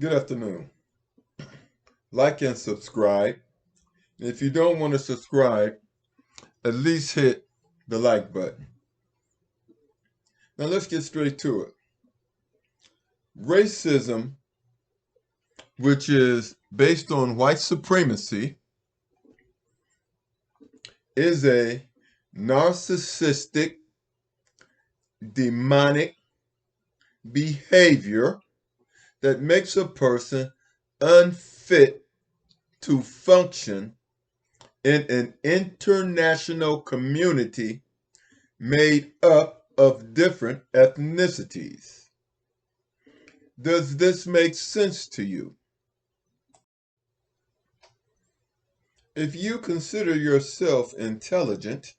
Good afternoon. Like and subscribe. If you don't want to subscribe, at least hit the like button. Now let's get straight to it. Racism, which is based on white supremacy, is a narcissistic, demonic behavior that makes a person unfit to function in an international community made up of different ethnicities. Does this make sense to you? If you consider yourself intelligent,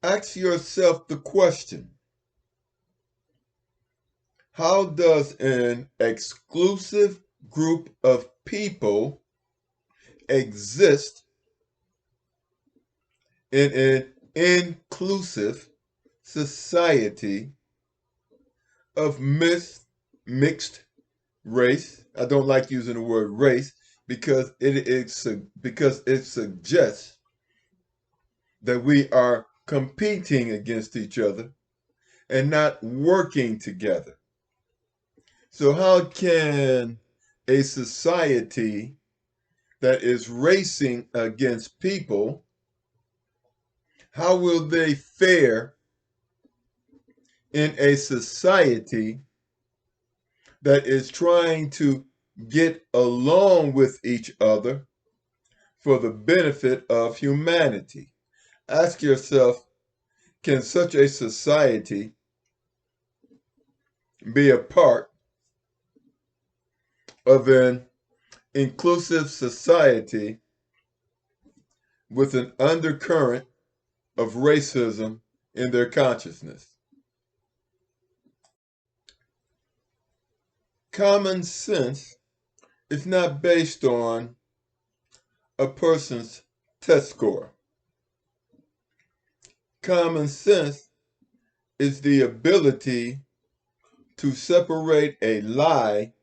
ask yourself the question, how does an exclusive group of people exist in an inclusive society of mixed race? I don't like using the word race because it suggests that we are competing against each other and not working together. So how can a society that is racing against people, how will they fare in a society that is trying to get along with each other for the benefit of humanity? Ask yourself, can such a society be a part of an inclusive society with an undercurrent of racism in their consciousness? Common sense is not based on a person's test score. Common sense is the ability to separate a lie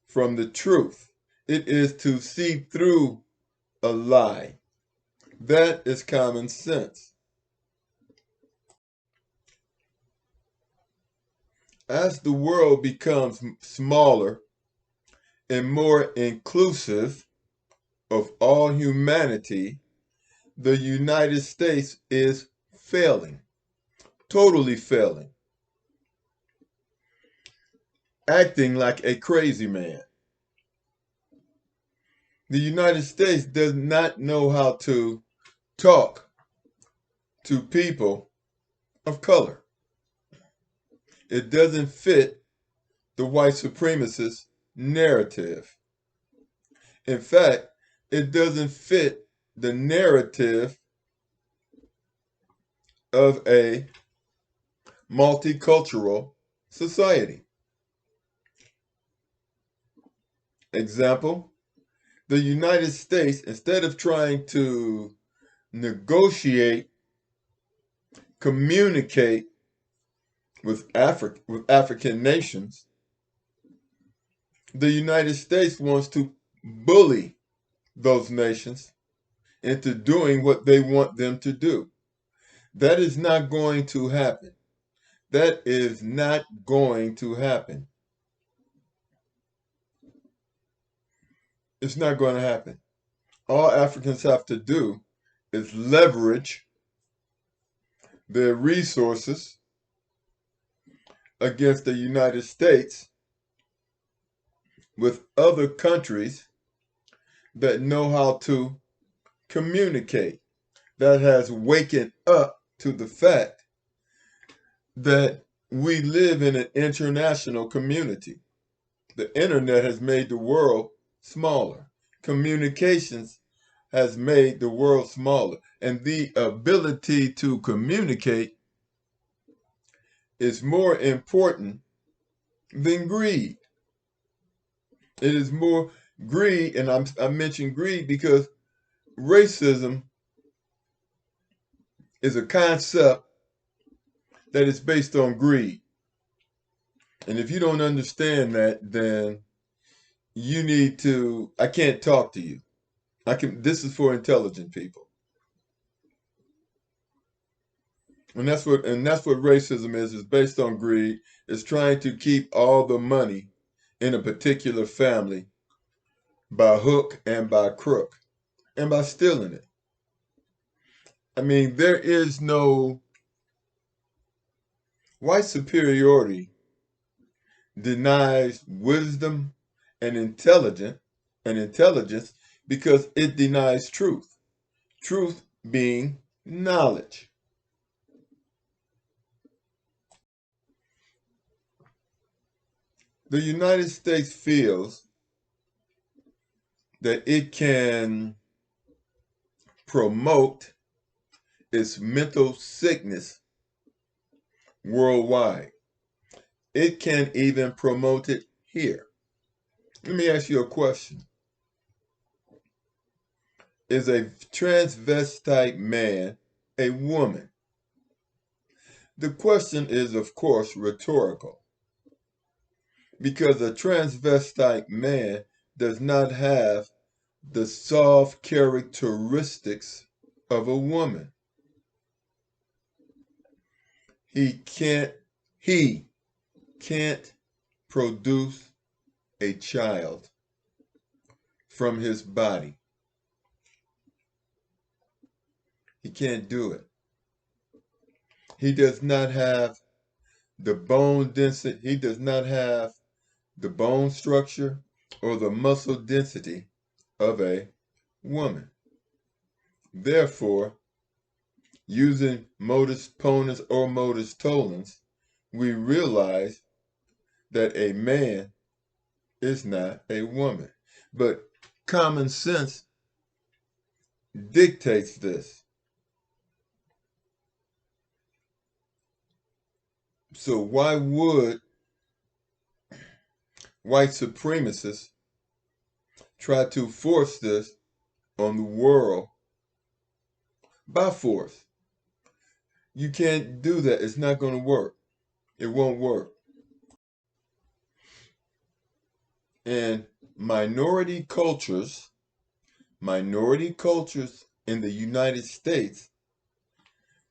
from the truth. It is to see through a lie. That is common sense. As the world becomes smaller and more inclusive of all humanity, the United States is failing, totally failing, acting like a crazy man. The United States does not know how to talk to people of color. It doesn't fit the white supremacist narrative. In fact, it doesn't fit the narrative of a multicultural society. Example, the United States, instead of trying to negotiate, communicate with African nations, the United States wants to bully those nations into doing what they want them to do. That is not going to happen. That is not going to happen. It's not going to happen. All Africans have to do is leverage their resources against the United States with other countries that know how to communicate, that has waken up to the fact that we live in an international community. The internet has made the world smaller. Communications has made the world smaller. And the ability to communicate is more important than greed. It is more greed, and I mention greed because racism is a concept that is based on greed. And if you don't understand that, then you need to, I can't talk to you. This is for intelligent people. And that's what racism is based on greed. It's trying to keep all the money in a particular family by hook and by crook and by stealing it. I mean, there is no white superiority denies wisdom and intelligence because it denies truth. Truth being knowledge. The United States feels that it can promote its mental sickness worldwide. It can even promote it here. Let me ask you a question. Is a transvestite man a woman? The question is, of course, rhetorical because a transvestite man does not have the soft characteristics of a woman. He can't he can't produce a child from his body. He can't do it. He does not have the bone density. He does not have the bone structure or the muscle density of a woman. Therefore, using modus ponens or modus tollens, we realize that a man is not a woman. But common sense dictates this. So why would white supremacists try to force this on the world by force? You can't do that. It's not going to work. It won't work. And minority cultures in the United States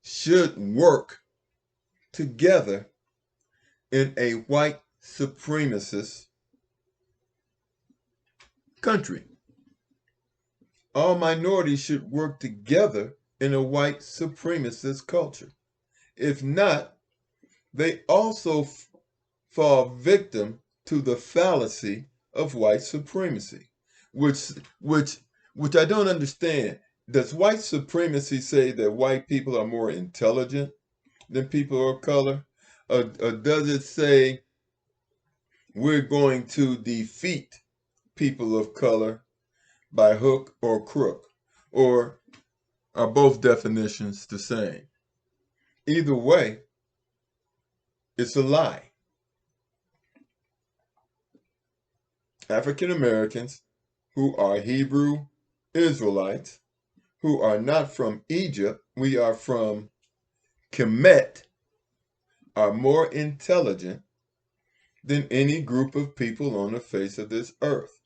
should work together in a white supremacist country. All minorities should work together in a white supremacist culture. If not, they also fall victim to the fallacy of white supremacy, which which which I don't understand. Does white supremacy say that white people are more intelligent than people of color? Or does it say we're going to defeat people of color by hook or crook? Or are both definitions the same? Either way, it's a lie. African Americans who are Hebrew Israelites, who are not from Egypt, we are from Kemet, are more intelligent than any group of people on the face of this earth.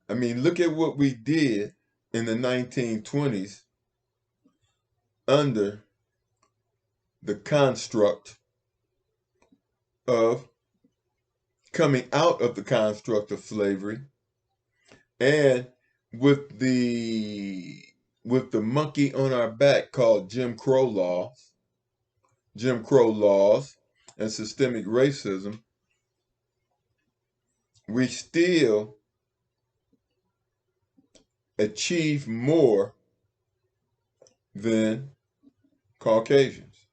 I mean, look at what we did in the 1920s under the construct of coming out of the construct of slavery and with the monkey on our back called Jim Crow laws and systemic racism, we still achieve more than Caucasians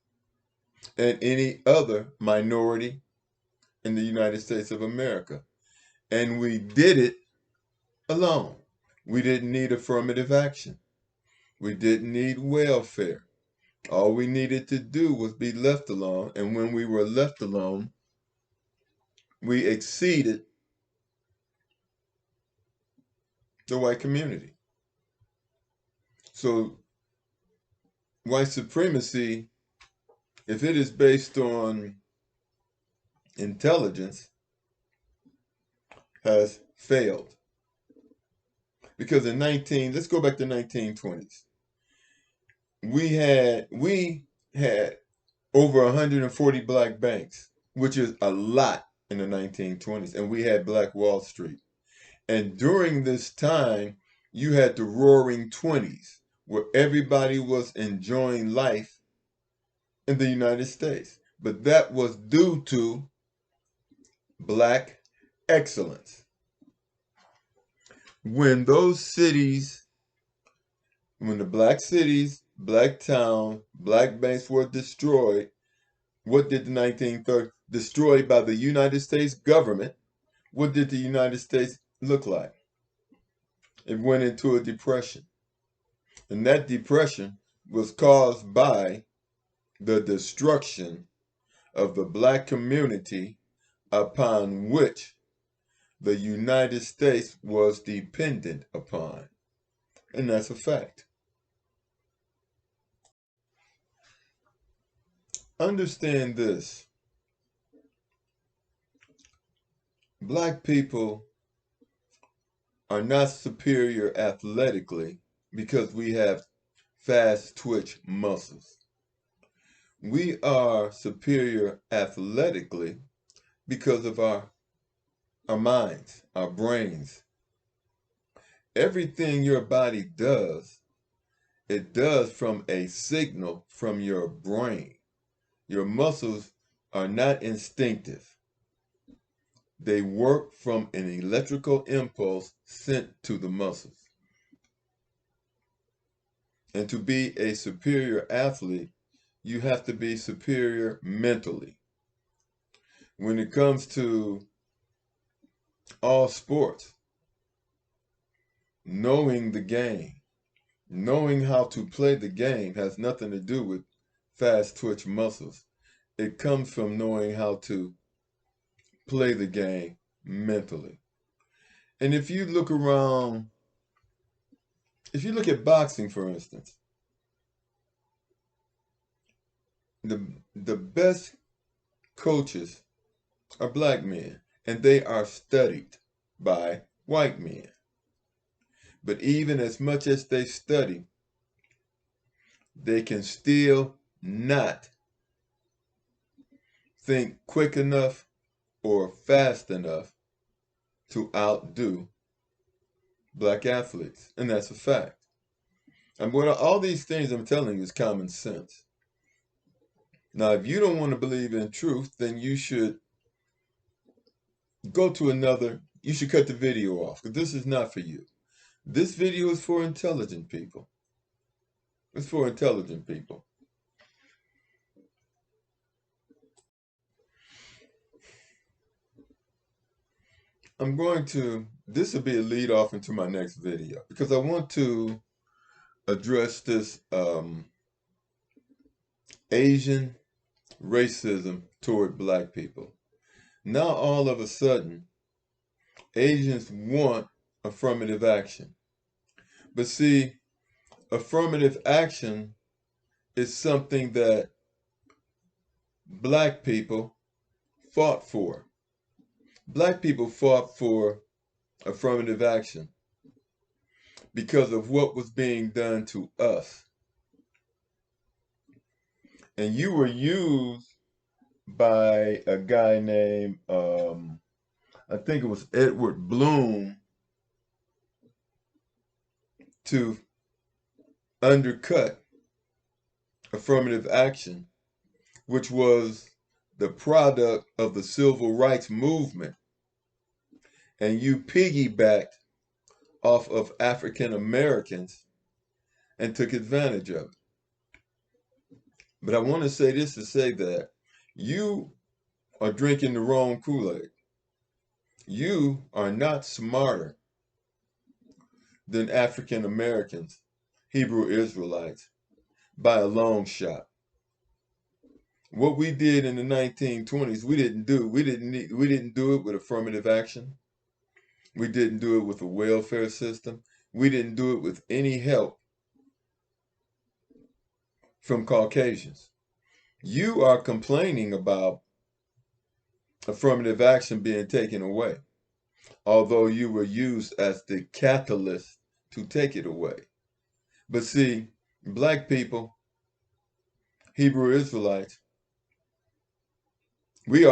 and any other minority in the United States of America. And we did it alone. We didn't need affirmative action. We didn't need welfare. All we needed to do was be left alone. And when we were left alone, we exceeded the white community. So white supremacy, if it is based on intelligence has failed. Because let's go back to 1920s. We had over 140 black banks, which is a lot in the 1920s, and we had Black Wall Street. And during this time, you had the roaring 20s, where everybody was enjoying life in the United States. But that was due to black excellence. When those cities, when the black cities, black town, black banks were destroyed, what did the 1930s, destroyed by the United States government, what did the United States look like? It went into a depression. And that depression was caused by the destruction of the black community upon which the United States was dependent upon. And that's a fact. Understand this. Black people are not superior athletically because we have fast twitch muscles. We are superior athletically because of our minds, our brains. Everything your body does, it does from a signal from your brain. Your muscles are not instinctive. They work from an electrical impulse sent to the muscles. And to be a superior athlete, you have to be superior mentally. When it comes to all sports, knowing the game, knowing how to play the game has nothing to do with fast twitch muscles. It comes from knowing how to play the game mentally. And if you look around, if you look at boxing, for instance, the best coaches are black men, and they are studied by white men. But even as much as they study, they can still not think quick enough or fast enough to outdo black athletes. And that's a fact. And what all these things I'm telling you is common sense. Now, if you don't want to believe in truth, then you should go to another, you should cut the video off, because this is not for you. This video is for intelligent people. It's for intelligent people. This will be a lead off into my next video, because I want to address this Asian racism toward black people. Now, all of a sudden, Asians want affirmative action. But see, affirmative action is something that black people fought for. Black people fought for affirmative action because of what was being done to us. And you were used by a guy named, I think it was Edward Bloom, to undercut affirmative action, which was the product of the civil rights movement. And you piggybacked off of African Americans and took advantage of it. But I want to say this to say that you are drinking the wrong Kool-Aid. You are not smarter than African Americans, Hebrew Israelites, by a long shot. What we did in the 1920s, we didn't do it with affirmative action. We didn't do it with a welfare system. We didn't do it with any help from Caucasians. You are complaining about affirmative action being taken away, although you were used as the catalyst to take it away. But see, black people, Hebrew Israelites, we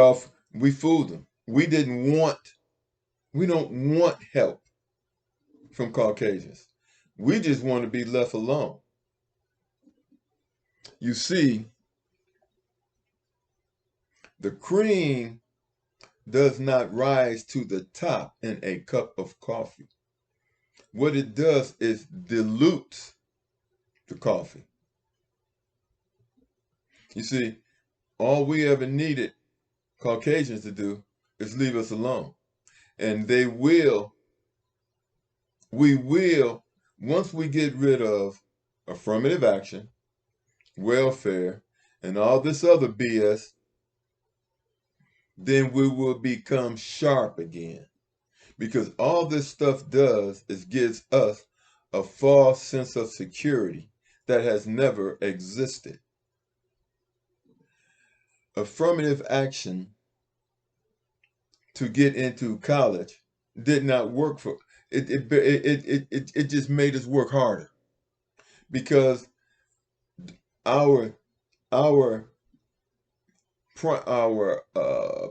fooled them. We don't want help from Caucasians. We just want to be left alone. You see, the cream does not rise to the top in a cup of coffee. What it does is dilutes the coffee. You see, all we ever needed Caucasians to do is leave us alone. And we will, once we get rid of affirmative action, welfare, and all this other BS, then we will become sharp again. Because all this stuff does is gives us a false sense of security that has never existed. Affirmative action to get into college did not work for it just made us work harder, because our our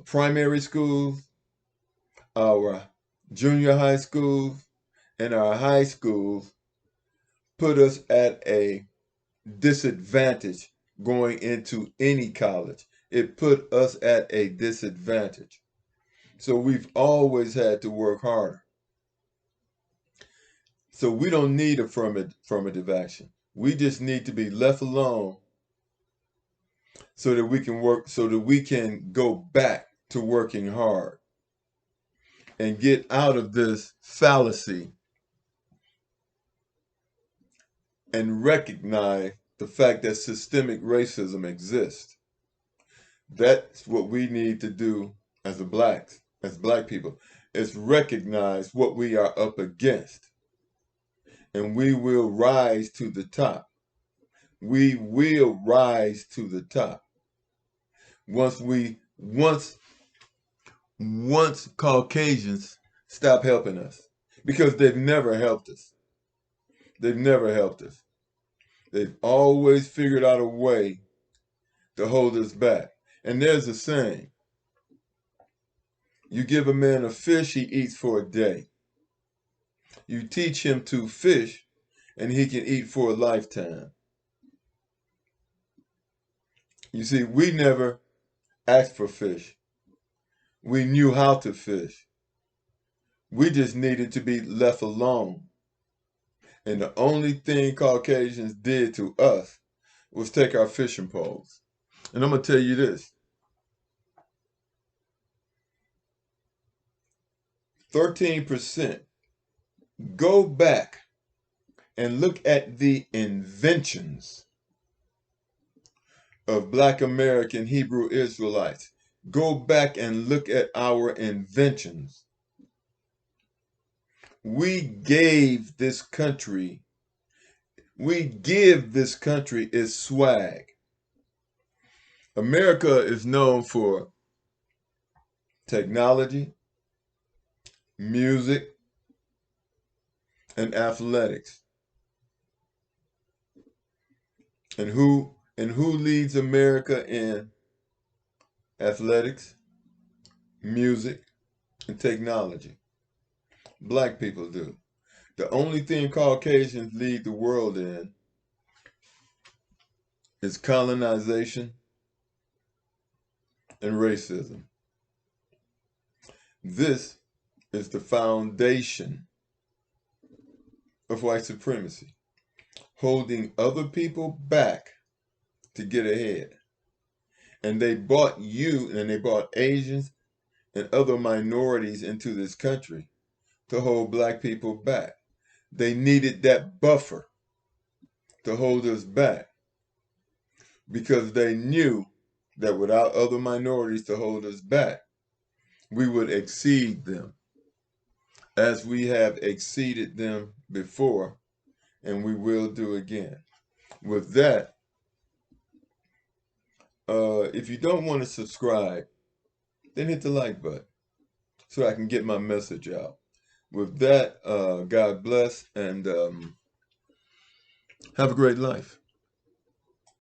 primary schools, our junior high schools, and our high schools put us at a disadvantage going into any college. It put us at a disadvantage. So we've always had to work harder. So we don't need affirmative action. We just need to be left alone so that we can work, so that we can go back to working hard and get out of this fallacy and recognize the fact that systemic racism exists. That's what we need to do as black people, is recognize what we are up against. And we will rise to the top. We will rise to the top. Once Caucasians stop helping us. Because they've never helped us. They've never helped us. They've always figured out a way to hold us back. And there's a saying, you give a man a fish, he eats for a day. You teach him to fish, and he can eat for a lifetime. You see, we never asked for fish. We knew how to fish. We just needed to be left alone. And the only thing Caucasians did to us was take our fishing poles. And I'm going to tell you this. 13%. Go back and look at the inventions of Black American Hebrew Israelites. Go back and look at our inventions. We give this country its swag. America is known for technology, music, and athletics. And who leads America in athletics, music, and technology? Black people do. The only thing Caucasians lead the world in is colonization and racism. This is the foundation of white supremacy, holding other people back to get ahead. And they brought Asians and other minorities into this country to hold black people back. They needed that buffer to hold us back, because they knew that without other minorities to hold us back, we would exceed them, as we have exceeded them before, and we will do again. With that, if you don't want to subscribe, then hit the like button so I can get my message out. With that, God bless, and have a great life.